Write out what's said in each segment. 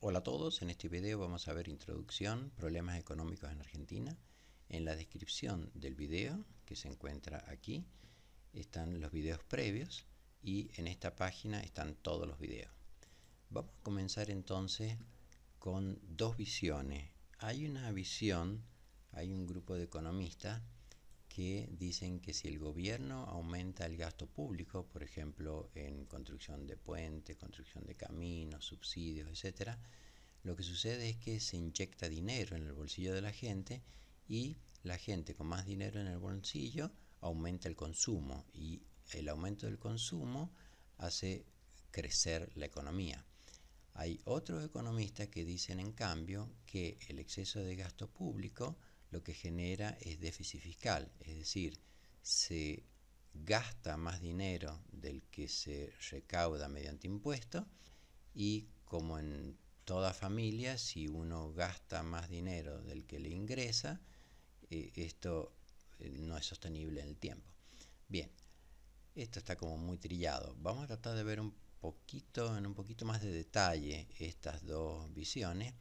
Hola a todos, en este video vamos a ver introducción, problemas económicos en Argentina. En la descripción del video que se encuentra aquí están los videos previos y en esta página están todos los videos. Vamos a comenzar entonces con dos visiones. Hay una visión, hay un grupo de economistas que dicen que si el gobierno aumenta el gasto público, por ejemplo en construcción de puentes, construcción de caminos, subsidios, etcétera, lo que sucede es que se inyecta dinero en el bolsillo de la gente y la gente con más dinero en el bolsillo aumenta el consumo y el aumento del consumo hace crecer la economía. Hay otros economistas que dicen en cambio que el exceso de gasto público lo que genera es déficit fiscal, es decir, se gasta más dinero del que se recauda mediante impuestos y como en toda familia, si uno gasta más dinero del que le ingresa, esto no es sostenible en el tiempo. Bien, esto está como muy trillado. Vamos a tratar de ver en un poquito más de detalle estas dos visiones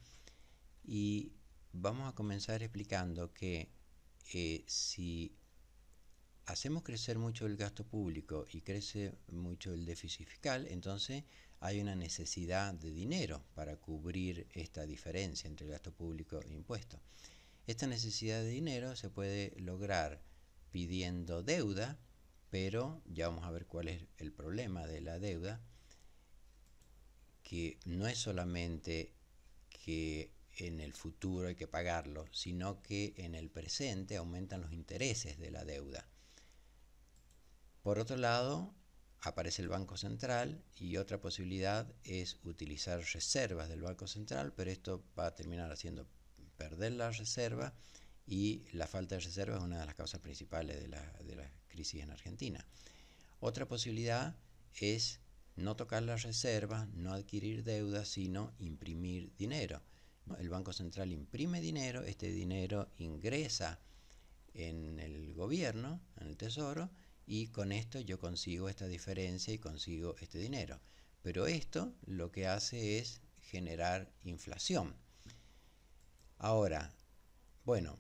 y vamos a comenzar explicando que si hacemos crecer mucho el gasto público y crece mucho el déficit fiscal, entonces hay una necesidad de dinero para cubrir esta diferencia entre el gasto público e impuestos. Esta necesidad de dinero se puede lograr pidiendo deuda, pero ya vamos a ver cuál es el problema de la deuda, que no es solamente que en el futuro hay que pagarlo, sino que en el presente aumentan los intereses de la deuda. Por otro lado, aparece el Banco Central y otra posibilidad es utilizar reservas del Banco Central, pero esto va a terminar haciendo perder la reserva y la falta de reserva es una de las causas principales de la crisis en Argentina. Otra posibilidad es no tocar la reserva, no adquirir deuda, sino imprimir dinero. El Banco Central imprime dinero, este dinero ingresa en el gobierno, en el tesoro, y con esto yo consigo esta diferencia y consigo este dinero. Pero esto lo que hace es generar inflación. Ahora, bueno,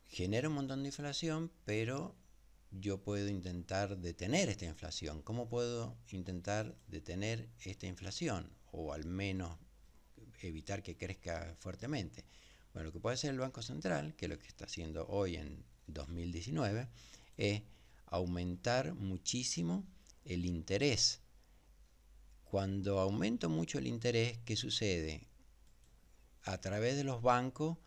genera un montón de inflación, pero yo puedo intentar detener esta inflación. ¿Cómo puedo intentar detener esta inflación? O al menos evitar que crezca fuertemente. Bueno, lo que puede hacer el Banco Central, que es lo que está haciendo hoy en 2019, es aumentar muchísimo el interés. Cuando aumento mucho el interés, ¿qué sucede? A través de los bancos,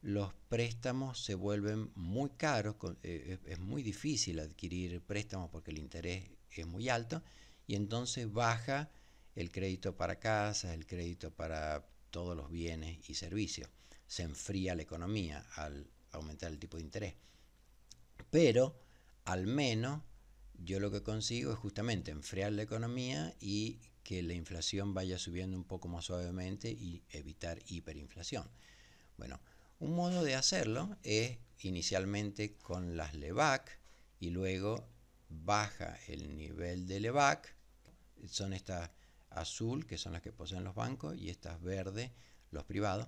los préstamos se vuelven muy caros, es muy difícil adquirir préstamos porque el interés es muy alto y entonces baja el crédito para casas, el crédito para todos los bienes y servicios. Se enfría la economía al aumentar el tipo de interés. Pero al menos yo lo que consigo es justamente enfriar la economía y que la inflación vaya subiendo un poco más suavemente y evitar hiperinflación. Bueno, un modo de hacerlo es inicialmente con las LEBAC y luego baja el nivel de LEBAC. Son estas azul, que son las que poseen los bancos, y estas verdes, los privados.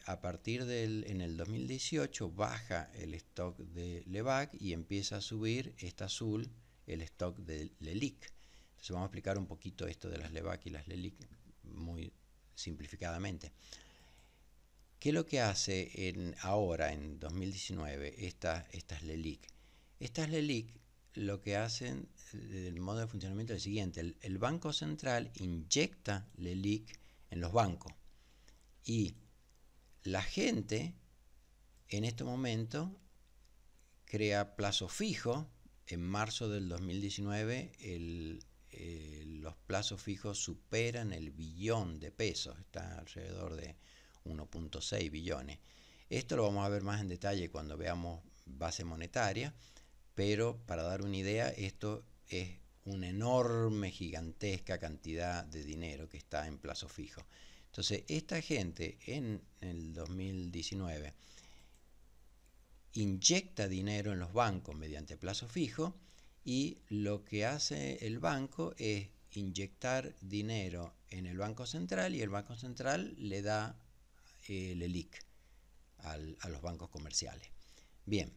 A partir en el 2018 baja el stock de LEBAC y empieza a subir esta azul, el stock de LELIC. Entonces vamos a explicar un poquito esto de las LEBAC y las LELIC muy simplificadamente. ¿Qué es lo que hace ahora, en 2019, estas LELIC? Estas LELIC lo que hacen, el modo de funcionamiento es el siguiente. El Banco Central inyecta LELIC en los bancos y la gente en este momento crea plazo fijo. En marzo del 2019 los plazos fijos superan el billón de pesos, está alrededor de 1.6 billones. Esto lo vamos a ver más en detalle cuando veamos base monetaria, pero para dar una idea, esto es una enorme, gigantesca cantidad de dinero que está en plazo fijo. Entonces, esta gente en el 2019 inyecta dinero en los bancos mediante plazo fijo y lo que hace el banco es inyectar dinero en el Banco Central y el Banco Central le da el ELIC a los bancos comerciales. Bien,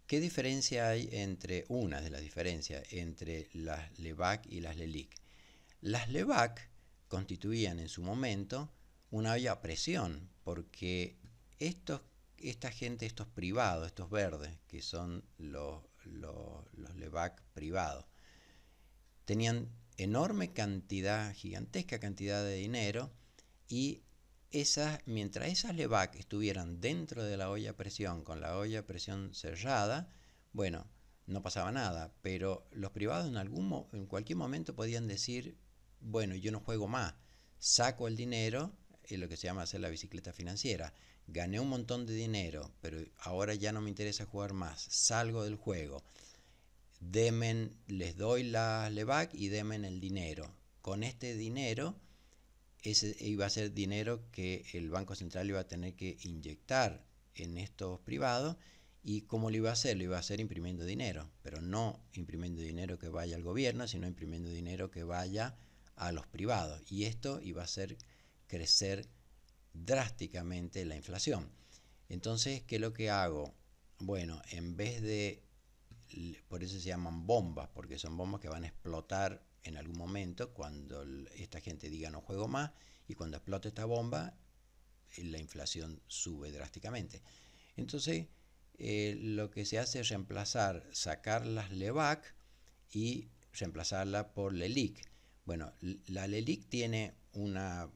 ¿qué diferencia hay entre una de las diferencias entre las LEBAC y las LELIC? Las LEBAC constituían en su momento una olla a presión, porque esta gente, estos privados, estos verdes, que son los LEBAC privados, tenían enorme cantidad, gigantesca cantidad de dinero, y mientras esas LEBAC estuvieran dentro de la olla a presión, con la olla a presión cerrada, bueno, no pasaba nada, pero los privados en cualquier momento podían decir, bueno, yo no juego más, saco el dinero, es lo que se llama hacer la bicicleta financiera, gané un montón de dinero, pero ahora ya no me interesa jugar más, salgo del juego, les doy la LEBAC y denme el dinero. Con este dinero, ese iba a ser dinero que el Banco Central iba a tener que inyectar en estos privados. ¿Y cómo lo iba a hacer? Lo iba a hacer imprimiendo dinero, pero no imprimiendo dinero que vaya al gobierno, sino imprimiendo dinero que vaya a los privados. Y esto iba a hacer crecer drásticamente la inflación. Entonces, ¿qué es lo que hago? Bueno, en vez de, por eso se llaman bombas, porque son bombas que van a explotar en algún momento cuando esta gente diga no juego más, y cuando explote esta bomba, la inflación sube drásticamente. Entonces, lo que se hace es sacar las LEBAC y reemplazarla por LELIC. Bueno, la LELIC tiene unas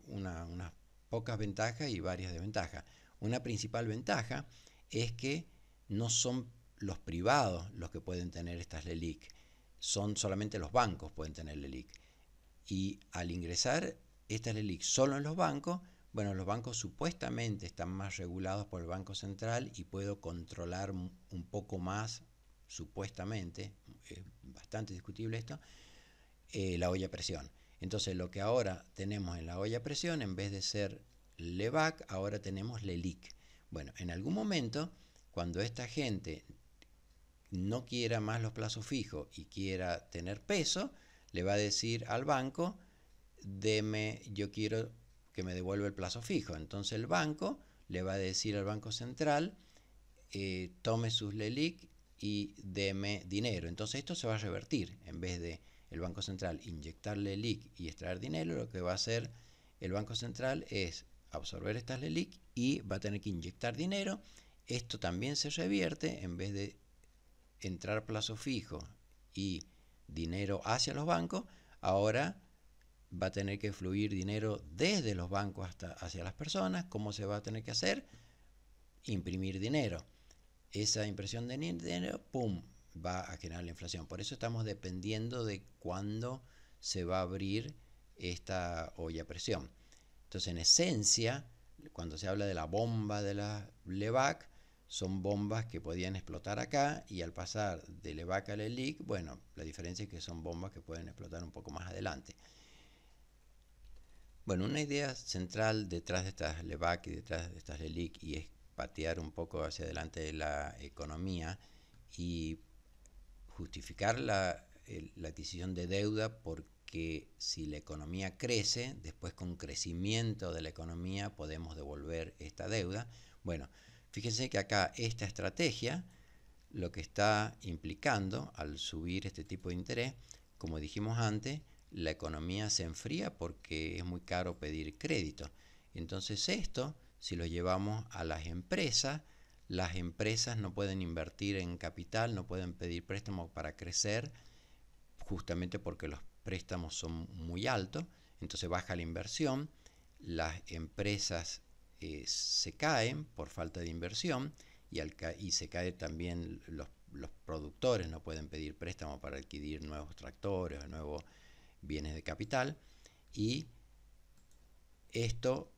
pocas ventajas y varias desventajas. Una principal ventaja es que no son los privados los que pueden tener estas LELIC, son solamente los bancos pueden tener LELIC. Y al ingresar estas LELIC solo en los bancos, bueno, los bancos supuestamente están más regulados por el Banco Central y puedo controlar un poco más, supuestamente, es bastante discutible esto, la olla a presión. Entonces lo que ahora tenemos en la olla a presión, en vez de ser LEBAC, ahora tenemos LELIC. Bueno, en algún momento, cuando esta gente no quiera más los plazos fijos y quiera tener peso, le va a decir al banco, yo quiero que me devuelva el plazo fijo. Entonces el banco le va a decir al Banco Central, tome sus LELIC y deme dinero. Entonces esto se va a revertir. En vez de el Banco Central inyectar LELIC y extraer dinero, lo que va a hacer el Banco Central es absorber estas LELIC y va a tener que inyectar dinero. Esto también se revierte. En vez de entrar plazo fijo y dinero hacia los bancos, ahora va a tener que fluir dinero desde los bancos hacia las personas. ¿Cómo se va a tener que hacer? Imprimir dinero. Esa impresión de dinero, ¡pum!, va a generar la inflación. Por eso estamos dependiendo de cuándo se va a abrir esta olla a presión. Entonces, en esencia, cuando se habla de la bomba de la LEBAC, son bombas que podían explotar acá, y al pasar de LEBAC a LELIC, bueno, la diferencia es que son bombas que pueden explotar un poco más adelante. Bueno, una idea central detrás de estas LEBAC y detrás de estas LELIC, y es patear un poco hacia adelante de la economía y justificar la adquisición de deuda, porque si la economía crece, después con crecimiento de la economía podemos devolver esta deuda. Bueno, fíjense que acá esta estrategia lo que está implicando al subir este tipo de interés, como dijimos antes, la economía se enfría porque es muy caro pedir crédito. Entonces esto, si lo llevamos a las empresas no pueden invertir en capital, no pueden pedir préstamos para crecer, justamente porque los préstamos son muy altos. Entonces baja la inversión, las empresas se caen por falta de inversión, y se cae también los productores, no pueden pedir préstamo para adquirir nuevos tractores o nuevos bienes de capital, y esto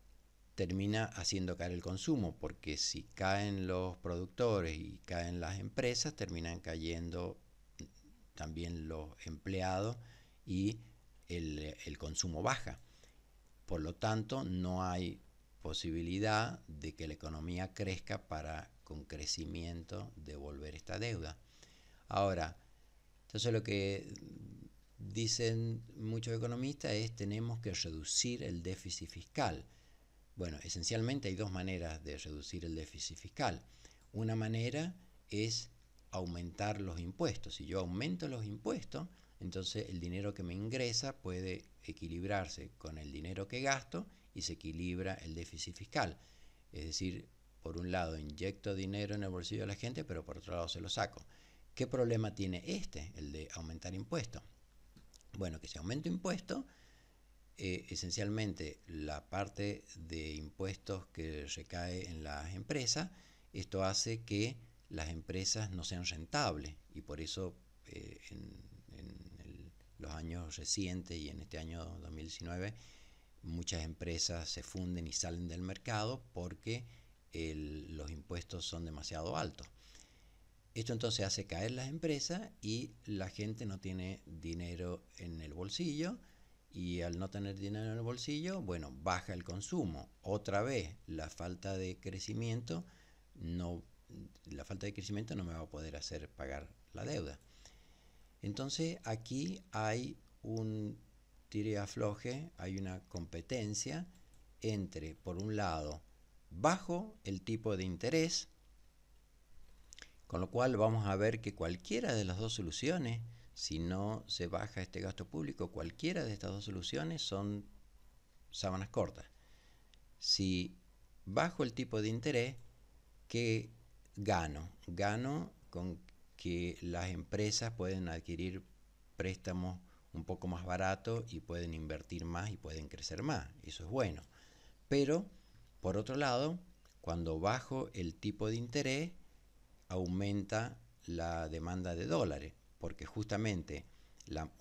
termina haciendo caer el consumo, porque si caen los productores y caen las empresas, terminan cayendo también los empleados y el consumo baja. Por lo tanto, no hay posibilidad de que la economía crezca para, con crecimiento, devolver esta deuda. Ahora, entonces lo que dicen muchos economistas es tenemos que reducir el déficit fiscal. Bueno, esencialmente hay dos maneras de reducir el déficit fiscal. Una manera es aumentar los impuestos. Si yo aumento los impuestos, entonces el dinero que me ingresa puede equilibrarse con el dinero que gasto y se equilibra el déficit fiscal. Es decir, por un lado inyecto dinero en el bolsillo de la gente, pero por otro lado se lo saco. ¿Qué problema tiene el de aumentar impuestos? Bueno, que si aumento impuestos, esencialmente la parte de impuestos que recae en las empresas, esto hace que las empresas no sean rentables y por eso en los años recientes y en este año 2019 muchas empresas se funden y salen del mercado porque los impuestos son demasiado altos. Esto entonces hace caer las empresas y la gente no tiene dinero en el bolsillo, y al no tener dinero en el bolsillo, bueno, baja el consumo. Otra vez, la falta de crecimiento no me va a poder hacer pagar la deuda. Entonces aquí hay un tire y afloje, hay una competencia entre, por un lado, bajo el tipo de interés, con lo cual vamos a ver que cualquiera de las dos soluciones, si no se baja este gasto público, cualquiera de estas dos soluciones son sábanas cortas. Si bajo el tipo de interés, ¿qué gano? Gano con que las empresas pueden adquirir préstamos un poco más baratos y pueden invertir más y pueden crecer más. Eso es bueno. Pero, por otro lado, cuando bajo el tipo de interés, aumenta la demanda de dólares, porque justamente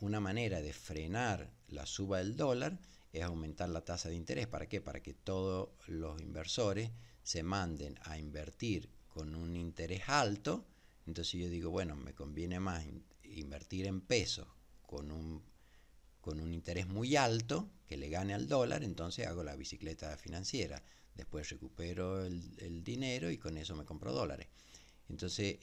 una manera de frenar la suba del dólar es aumentar la tasa de interés. ¿Para qué? Para que todos los inversores se manden a invertir con un interés alto. Entonces yo digo, bueno, me conviene más invertir en pesos con un interés muy alto que le gane al dólar, entonces hago la bicicleta financiera. Después recupero el dinero y con eso me compro dólares. Entonces,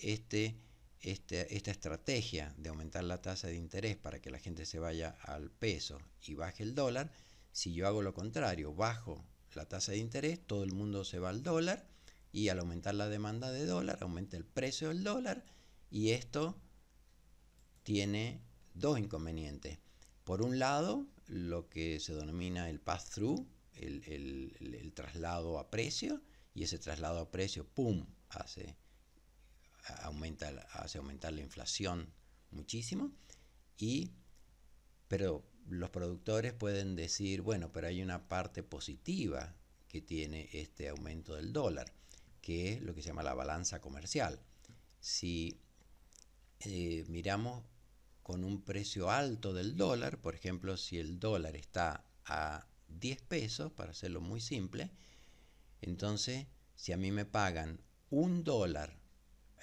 esta estrategia de aumentar la tasa de interés para que la gente se vaya al peso y baje el dólar, si yo hago lo contrario, bajo la tasa de interés, todo el mundo se va al dólar y al aumentar la demanda de dólar, aumenta el precio del dólar y esto tiene dos inconvenientes. Por un lado, lo que se denomina el pass-through, el traslado a precio, y ese traslado a precio, ¡pum!, hace aumentar la inflación muchísimo, pero los productores pueden decir, bueno, pero hay una parte positiva que tiene este aumento del dólar, que es lo que se llama la balanza comercial. Si miramos con un precio alto del dólar, por ejemplo, si el dólar está a 10 pesos, para hacerlo muy simple, entonces si a mí me pagan $1,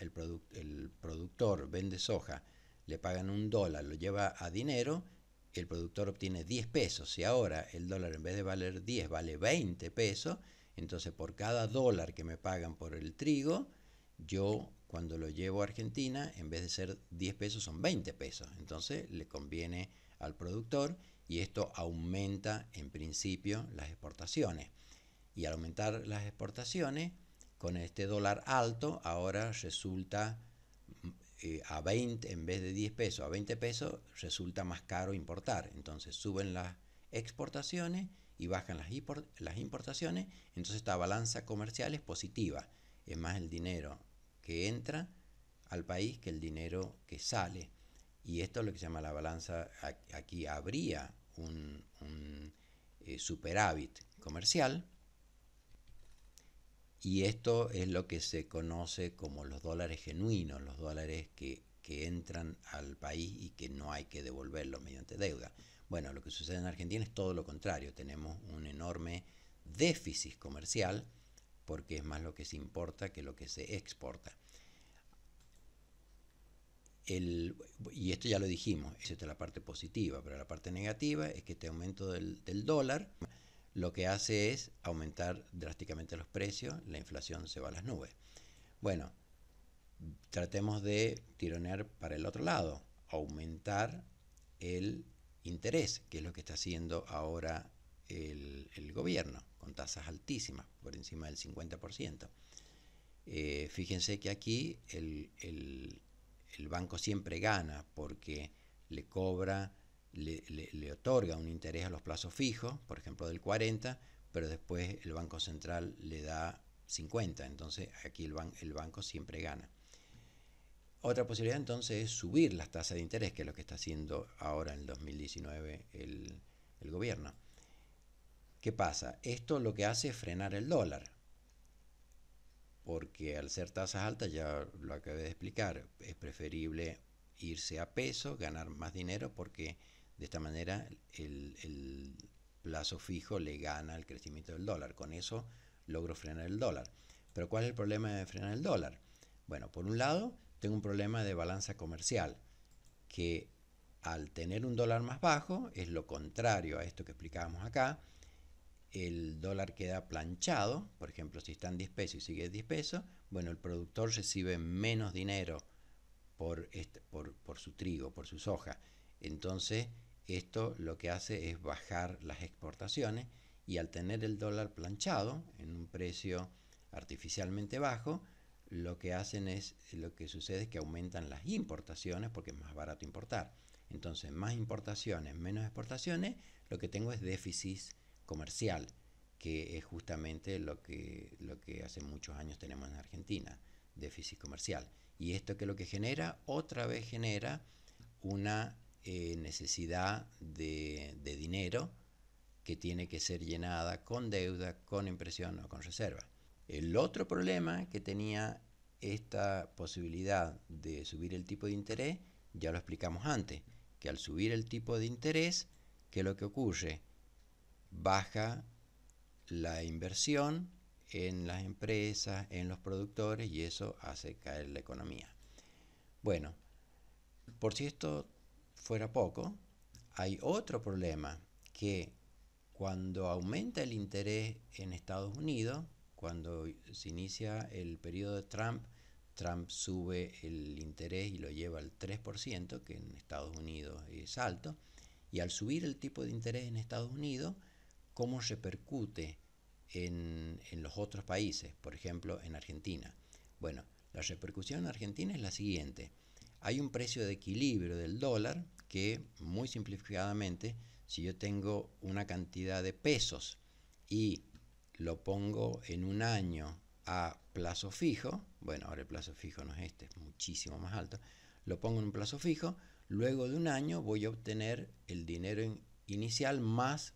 el productor vende soja, le pagan $1, lo lleva a dinero, el productor obtiene 10 pesos. Si ahora el dólar en vez de valer 10 vale 20 pesos, entonces por cada dólar que me pagan por el trigo, yo cuando lo llevo a Argentina, en vez de ser 10 pesos son 20 pesos. Entonces le conviene al productor y esto aumenta en principio las exportaciones. Y al aumentar las exportaciones, con este dólar alto, ahora resulta a 20, en vez de 10 pesos, a 20 pesos, resulta más caro importar. Entonces suben las exportaciones y bajan las importaciones. Entonces esta balanza comercial es positiva. Es más el dinero que entra al país que el dinero que sale. Y esto es lo que se llama la balanza. Aquí habría un superávit comercial. Y esto es lo que se conoce como los dólares genuinos, los dólares que entran al país y que no hay que devolverlos mediante deuda. Bueno, lo que sucede en Argentina es todo lo contrario. Tenemos un enorme déficit comercial porque es más lo que se importa que lo que se exporta. Y esto ya lo dijimos, esta es la parte positiva, pero la parte negativa es que este aumento del dólar lo que hace es aumentar drásticamente los precios, la inflación se va a las nubes. Bueno, tratemos de tironear para el otro lado, aumentar el interés, que es lo que está haciendo ahora el gobierno, con tasas altísimas, por encima del 50%. Fíjense que aquí el banco siempre gana porque le cobra, le otorga un interés a los plazos fijos, por ejemplo del 40, pero después el Banco Central le da 50, entonces aquí el banco siempre gana. Otra posibilidad entonces es subir las tasas de interés, que es lo que está haciendo ahora en el 2019 el gobierno. ¿Qué pasa? Esto lo que hace es frenar el dólar, porque al ser tasas altas, ya lo acabé de explicar, es preferible irse a peso, ganar más dinero, porque de esta manera el plazo fijo le gana el crecimiento del dólar. Con eso logro frenar el dólar. Pero ¿cuál es el problema de frenar el dólar? Bueno, por un lado, tengo un problema de balanza comercial, que al tener un dólar más bajo, es lo contrario a esto que explicábamos acá, el dólar queda planchado, por ejemplo, si están 10 pesos y sigue 10 pesos, bueno, el productor recibe menos dinero por su trigo, por su soja. Entonces, esto lo que hace es bajar las exportaciones, y al tener el dólar planchado en un precio artificialmente bajo, lo que sucede es que aumentan las importaciones porque es más barato importar. Entonces, más importaciones, menos exportaciones, lo que tengo es déficit comercial, que es justamente lo que hace muchos años tenemos en Argentina, déficit comercial. Y esto que lo que genera, otra vez genera una necesidad de dinero que tiene que ser llenada con deuda, con impresión o con reserva. El otro problema que tenía esta posibilidad de subir el tipo de interés, ya lo explicamos antes, que al subir el tipo de interés, ¿qué es lo que ocurre? Baja la inversión en las empresas, en los productores, y eso hace caer la economía. Bueno, por si esto fuera poco, hay otro problema, que cuando aumenta el interés en Estados Unidos, cuando se inicia el periodo de Trump, Trump sube el interés y lo lleva al 3%, que en Estados Unidos es alto, y al subir el tipo de interés en Estados Unidos, ¿cómo repercute en los otros países? Por ejemplo, en Argentina. Bueno, la repercusión en Argentina es la siguiente. Hay un precio de equilibrio del dólar que, muy simplificadamente, si yo tengo una cantidad de pesos y lo pongo en un año a plazo fijo, bueno, ahora el plazo fijo no es este, es muchísimo más alto, lo pongo en un plazo fijo, luego de un año voy a obtener el dinero inicial más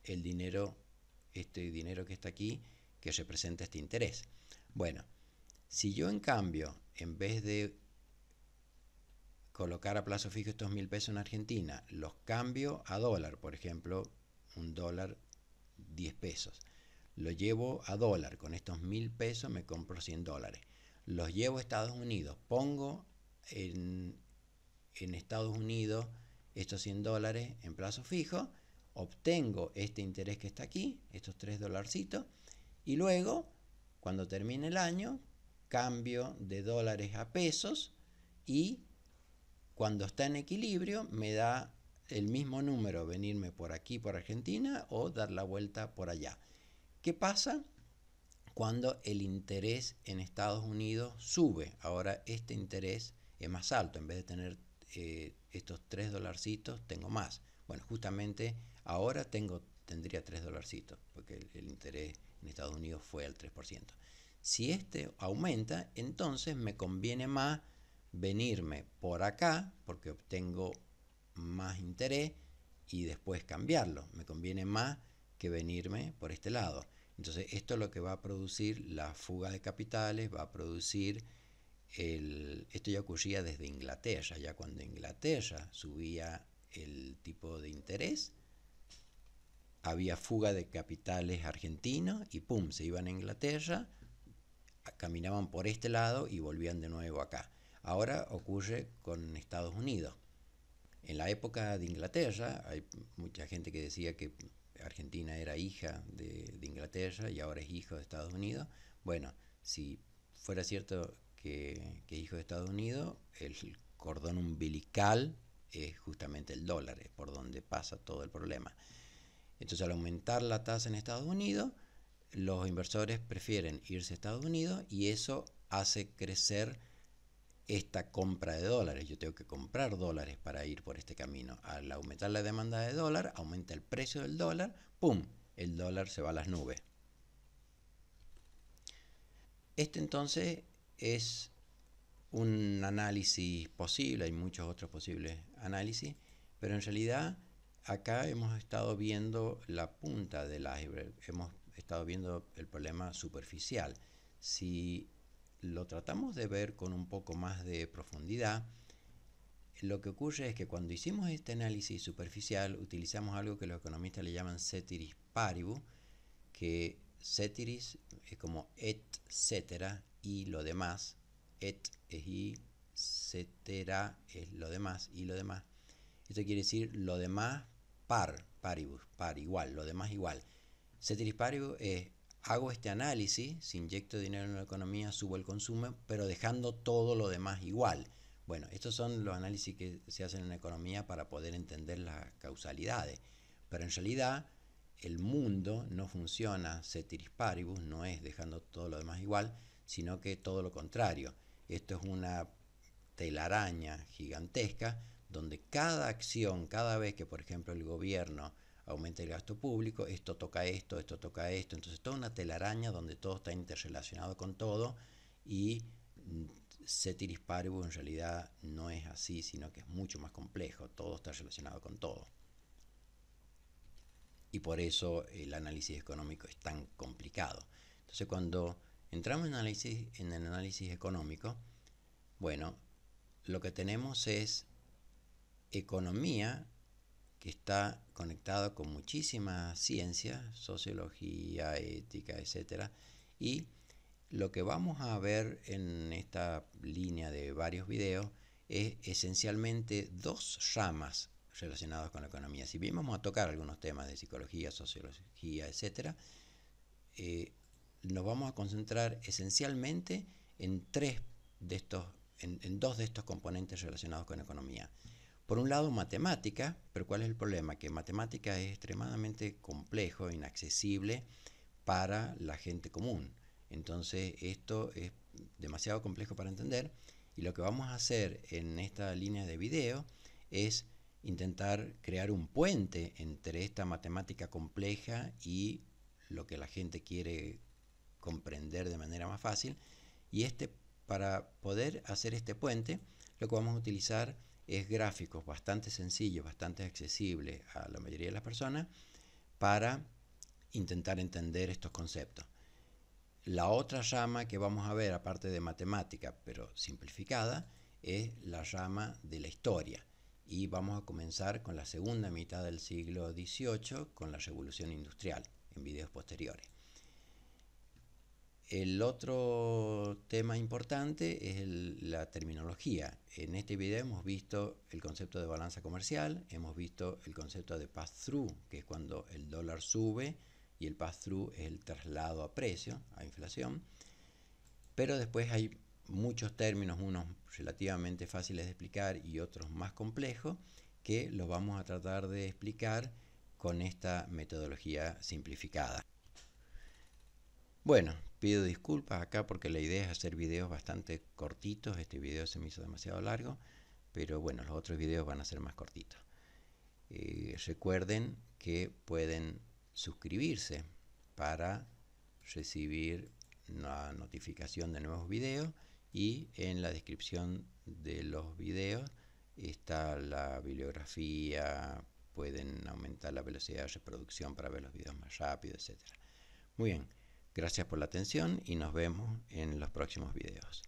el dinero, este dinero que está aquí, que representa este interés. Bueno, si yo en cambio, en vez de colocar a plazo fijo estos 1.000 pesos en Argentina, los cambio a dólar, por ejemplo, un dólar 10 pesos, lo llevo a dólar, con estos 1.000 pesos me compro 100 dólares, los llevo a Estados Unidos, pongo en Estados Unidos estos 100 dólares en plazo fijo, obtengo este interés que está aquí, estos 3 dolarcitos, y luego, cuando termine el año, cambio de dólares a pesos, y cuando está en equilibrio me da el mismo número venirme por aquí, por Argentina, o dar la vuelta por allá. ¿Qué pasa cuando el interés en Estados Unidos sube? Ahora este interés es más alto, en vez de tener estos 3 dolarcitos, tengo más. Bueno, justamente ahora tendría 3 dolarcitos, porque el interés en Estados Unidos fue al 3%. Si este aumenta, entonces me conviene más venirme por acá, porque obtengo más interés, y después cambiarlo. Me conviene más que venirme por este lado. Entonces esto es lo que va a producir la fuga de capitales, va a producir esto ya ocurría desde Inglaterra, ya cuando Inglaterra subía el tipo de interés, había fuga de capitales argentinos y pum, se iban a Inglaterra, caminaban por este lado y volvían de nuevo acá. Ahora ocurre con Estados Unidos. En la época de Inglaterra, hay mucha gente que decía que Argentina era hija de Inglaterra y ahora es hijo de Estados Unidos. Bueno, si fuera cierto que hijo de Estados Unidos, el cordón umbilical es justamente el dólar, es por donde pasa todo el problema. Entonces, al aumentar la tasa en Estados Unidos, los inversores prefieren irse a Estados Unidos y eso hace crecer esta compra de dólares. Yo tengo que comprar dólares para ir por este camino. Al aumentar la demanda de dólar, aumenta el precio del dólar, ¡pum! El dólar se va a las nubes. Este entonces es un análisis posible, hay muchos otros posibles análisis, pero en realidad acá hemos estado viendo la punta del iceberg, hemos estado viendo el problema superficial. Si lo tratamos de ver con un poco más de profundidad, lo que ocurre es que cuando hicimos este análisis superficial utilizamos algo que los economistas le llaman ceteris paribus, que ceteris es como etcétera y lo demás, et es y, cetera es lo demás y lo demás. Esto quiere decir lo demás paribus, igual, lo demás igual. Ceteris paribus es hago este análisis, si inyecto dinero en la economía, subo el consumo, pero dejando todo lo demás igual. Bueno, estos son los análisis que se hacen en la economía para poder entender las causalidades. Pero en realidad el mundo no funciona ceteris paribus, no es dejando todo lo demás igual, sino que todo lo contrario. Esto es una telaraña gigantesca donde cada acción, cada vez que por ejemplo el gobierno aumenta el gasto público, esto toca esto, esto toca esto, entonces toda una telaraña donde todo está interrelacionado con todo y ceteris paribus en realidad no es así, sino que es mucho más complejo, todo está relacionado con todo. Y por eso el análisis económico es tan complicado. Entonces cuando entramos en el análisis económico, bueno, lo que tenemos es economía que está conectada con muchísimas ciencias, sociología, ética, etc. Y lo que vamos a ver en esta línea de varios videos es esencialmente dos ramas relacionadas con la economía. Si bien vamos a tocar algunos temas de psicología, sociología, etc., nos vamos a concentrar esencialmente en dos de estos componentes relacionados con economía. Por un lado, matemática, pero ¿cuál es el problema? Que matemática es extremadamente complejo, inaccesible para la gente común. Entonces, esto es demasiado complejo para entender y lo que vamos a hacer en esta línea de video es intentar crear un puente entre esta matemática compleja y lo que la gente quiere comprender de manera más fácil. Y para poder hacer este puente, lo que vamos a utilizar es gráficos bastante sencillos, bastante accesibles a la mayoría de las personas para intentar entender estos conceptos. La otra rama que vamos a ver, aparte de matemática, pero simplificada, es la rama de la historia. Y vamos a comenzar con la segunda mitad del siglo XVIII, con la Revolución Industrial, en videos posteriores. El otro tema importante es la terminología. En este video hemos visto el concepto de balanza comercial, hemos visto el concepto de pass-through, que es cuando el dólar sube y el pass-through es el traslado a precio, a inflación. Pero después hay muchos términos, unos relativamente fáciles de explicar y otros más complejos, que los vamos a tratar de explicar con esta metodología simplificada. Bueno, pido disculpas acá porque la idea es hacer videos bastante cortitos. Este video se me hizo demasiado largo, pero bueno, los otros videos van a ser más cortitos. Recuerden que pueden suscribirse para recibir una notificación de nuevos videos y en la descripción de los videos está la bibliografía, pueden aumentar la velocidad de reproducción para ver los videos más rápido, etc. Muy bien. Gracias por la atención y nos vemos en los próximos videos.